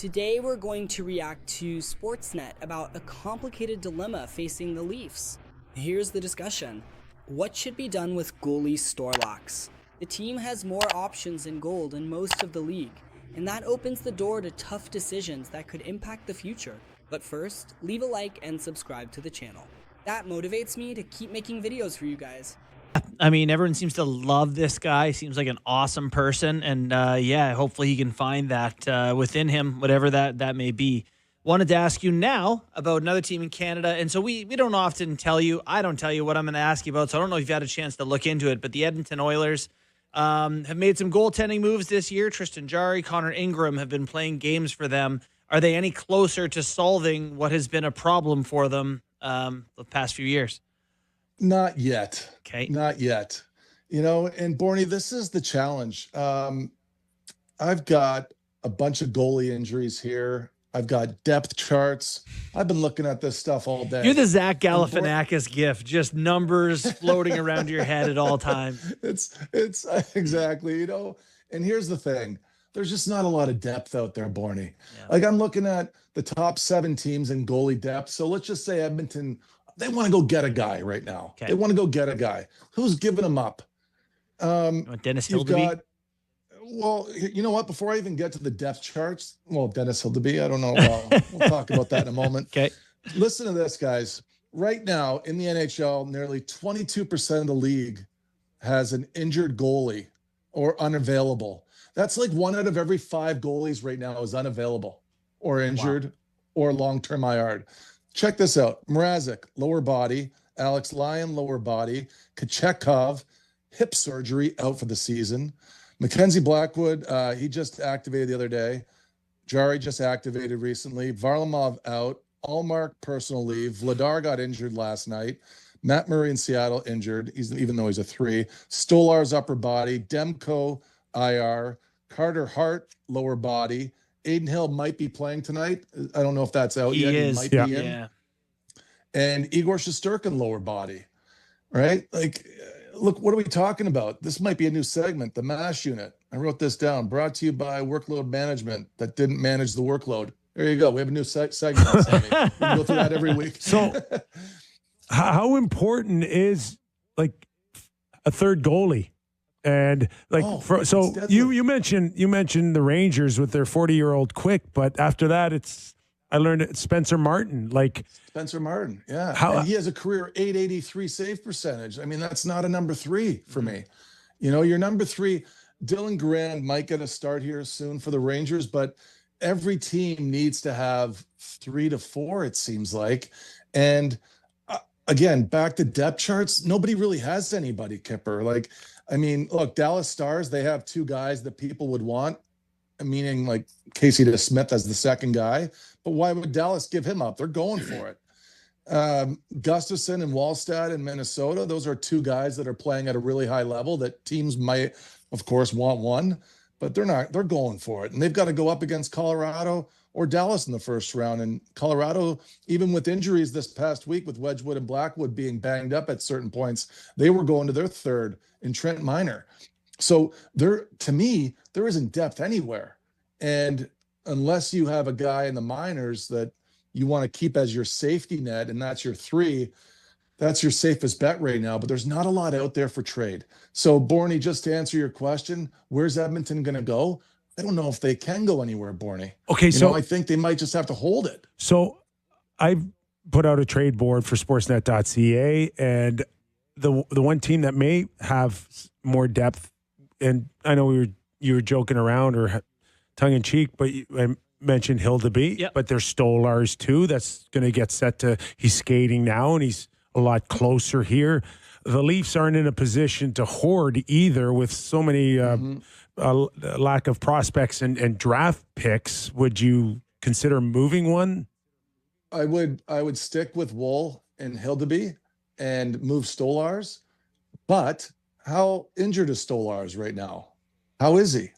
Today we're going to react to Sportsnet about a complicated dilemma facing the Leafs. Here's the discussion. What should be done with goalie Storlaks? The team has more options in goal than most of the league, and that opens the door to tough decisions that could impact the future. But first, leave a like and subscribe to the channel. That motivates me to keep making videos for you guys. I mean, everyone seems to love this guy. Seems like an awesome person. And yeah, hopefully he can find that within him, whatever that may be. Wanted to ask you now about another team in Canada. And so we don't often tell you, I don't tell you what I'm going to ask you about. So I don't know if you've had a chance to look into it. But the Edmonton Oilers have made some goaltending moves this year. Tristan Jarry, Connor Ingram have been playing games for them. Are they any closer to solving what has been a problem for them the past few years? Not yet. Okay. Not yet. You know, and Borny, this is the challenge. I've got a bunch of goalie injuries here. I've got depth charts. I've been looking at this stuff all day. You're the Zach Galifianakis gift, just numbers floating around your head at all times. It's exactly, you know, and here's the thing. There's just not a lot of depth out there, Borny. Yeah. Like I'm looking at the top 7 teams in goalie depth. So let's just say Edmonton, they want to go get a guy right now. Okay. They want to go get a guy. Who's giving them up? Dennis Hildeby? Well, you know what? Before I even get to the depth charts, well, Dennis Hildeby, I don't know. Well, we'll talk about that in a moment. Okay. Listen to this, guys. Right now in the NHL, nearly 22% of the league has an injured goalie or unavailable. That's like 1 out of every 5 goalies right now is unavailable or injured or long-term IR. Check this out. Mrazek, lower body. Alex Lyon, lower body. Kachekov, hip surgery, out for the season. Mackenzie Blackwood, he just activated the other day. Jarry just activated recently. Varlamov out. Allmark, personal leave. Vladar got injured last night. Matt Murray in Seattle injured, even though he's a 3. Stolar's upper body. Demko, IR. Carter Hart, lower body. Aiden Hill might be playing tonight. I don't know if that's out yet. He might be in. Yeah. And Igor Shesterkin, lower body, right? Like, look, what are we talking about? This might be a new segment, the MASH unit. I wrote this down. Brought to you by Workload Management that didn't manage the workload. There you go. We have a new segment. We go through that every week. So how important is like a third goalie? And like, so you mentioned the Rangers with their 40-year-old Quick, but after that, I learned it's Spencer Martin. Like Spencer Martin, yeah. And he has a career .883 save percentage. I mean, that's not a number 3 for me. You know, your number 3, Dylan Garand might get a start here soon for the Rangers, but every team needs to have 3 to 4. It seems like, and again, back to depth charts. Nobody really has anybody, Kipper. Like. I mean, look, Dallas Stars, they have 2 guys that people would want, meaning like Casey DeSmith as the second guy. But why would Dallas give him up? They're going for it. Gustafson and Wallstad in Minnesota, those are 2 guys that are playing at a really high level that teams might, of course, want one, but they're not. They're going for it. And they've got to go up against Colorado or Dallas in the first round. And Colorado, even with injuries this past week with Wedgwood and Blackwood being banged up at certain points, they were going to their 3rd in Trent Miner. So to me, there isn't depth anywhere. And unless you have a guy in the minors that you want to keep as your safety net, and that's your 3, that's your safest bet right now. But there's not a lot out there for trade. So Borny, just to answer your question, where's Edmonton going to go? I don't know if they can go anywhere, Borny. Okay, so I think they might just have to hold it. So I've put out a trade board for Sportsnet.ca, and the one team that may have more depth, and I know you were joking around or tongue in cheek, but I mentioned Hildeby, but there's Stolars too. That's going to get set to. He's skating now, and he's a lot closer here. The Leafs aren't in a position to hoard either, with so many. Lack of prospects and draft picks. Would you consider moving one? I would stick with Wool and Hildeby and move Stolars. But how injured is Stolars right now? How is he?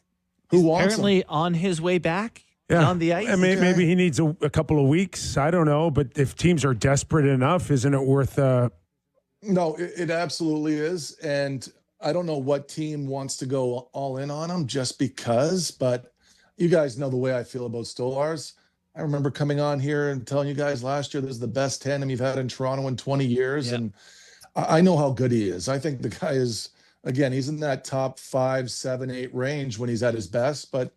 Who wants him? Apparently on his way back on the ice. I mean, maybe he needs a couple of weeks. I don't know. But if teams are desperate enough, isn't it worth No, it absolutely is. And I don't know what team wants to go all in on him just because, but you guys know the way I feel about Stolars. I remember coming on here and telling you guys last year this is the best tandem you've had in Toronto in 20 years. Yep. And I know how good he is. I think the guy is, again, he's in that top 5, 7, 8 range when he's at his best. But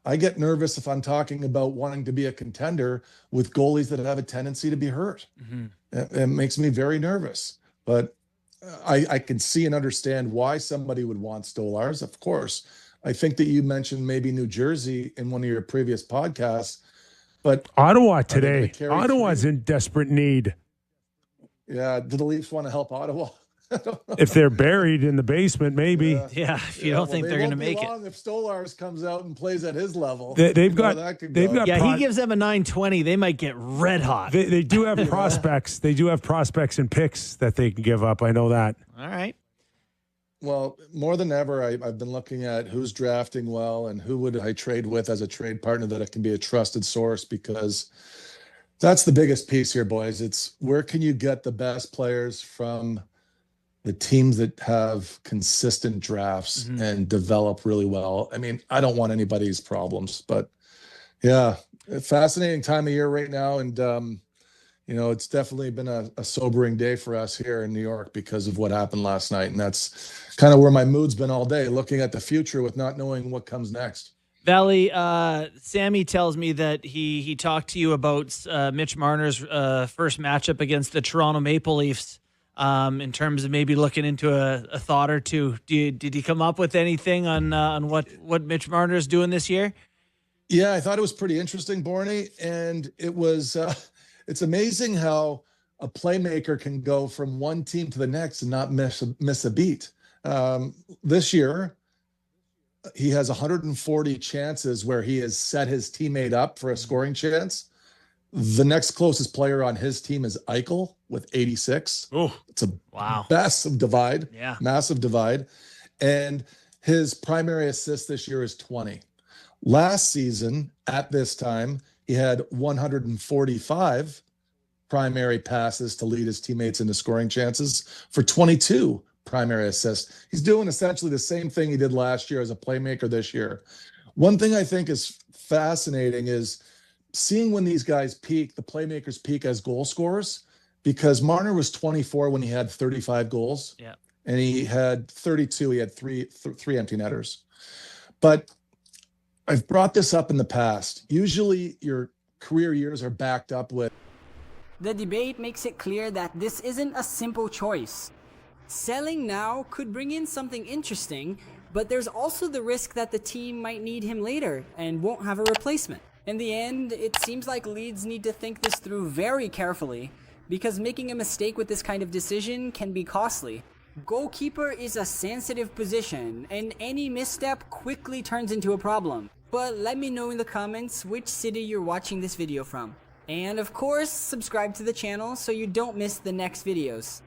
I get nervous if I'm talking about wanting to be a contender with goalies that have a tendency to be hurt. It makes me very nervous. But I can see and understand why somebody would want Stolars, of course. I think that you mentioned maybe New Jersey in one of your previous podcasts, but Ottawa today. Ottawa's in desperate need. Yeah, do the Leafs want to help Ottawa? If they're buried in the basement, maybe. Yeah, if you don't think they're going to make it. If Stolars comes out and plays at his level, They've got. Yeah, he gives them a 920. They might get red hot. They do have prospects. They do have prospects and picks that they can give up. I know that. All right. Well, more than ever, I've been looking at who's drafting well and who would I trade with as a trade partner that it can be a trusted source, because that's the biggest piece here, boys. It's where can you get the best players from the teams that have consistent drafts and develop really well. I mean, I don't want anybody's problems, but yeah, a fascinating time of year right now. And, it's definitely been a sobering day for us here in New York because of what happened last night. And that's kind of where my mood's been all day, looking at the future with not knowing what comes next. Valley, Sammy tells me that he talked to you about Mitch Marner's first matchup against the Toronto Maple Leafs. In terms of maybe looking into a thought or two, did he come up with anything on what Mitch Marner is doing this year? Yeah, I thought it was pretty interesting, Borny, and it was it's amazing how a playmaker can go from one team to the next and not miss a beat. This year, he has 140 chances where he has set his teammate up for a scoring chance. The next closest player on his team is Eichel with 86. Oh, it's a wow, massive divide. Yeah, massive divide. And his primary assist this year is 20. Last season, at this time, he had 145 primary passes to lead his teammates into scoring chances for 22 primary assists. He's doing essentially the same thing he did last year as a playmaker this year. One thing I think is fascinating is seeing when these guys peak, the playmakers peak as goal scorers, because Marner was 24 when he had 35 goals. Yeah. And he had 32. He had three empty netters. But I've brought this up in the past. Usually your career years are backed up with. The debate makes it clear that this isn't a simple choice. Selling now could bring in something interesting, but there's also the risk that the team might need him later and won't have a replacement. In the end, it seems like Leeds need to think this through very carefully, because making a mistake with this kind of decision can be costly. Goalkeeper is a sensitive position, and any misstep quickly turns into a problem. But let me know in the comments which city you're watching this video from. And of course, subscribe to the channel so you don't miss the next videos.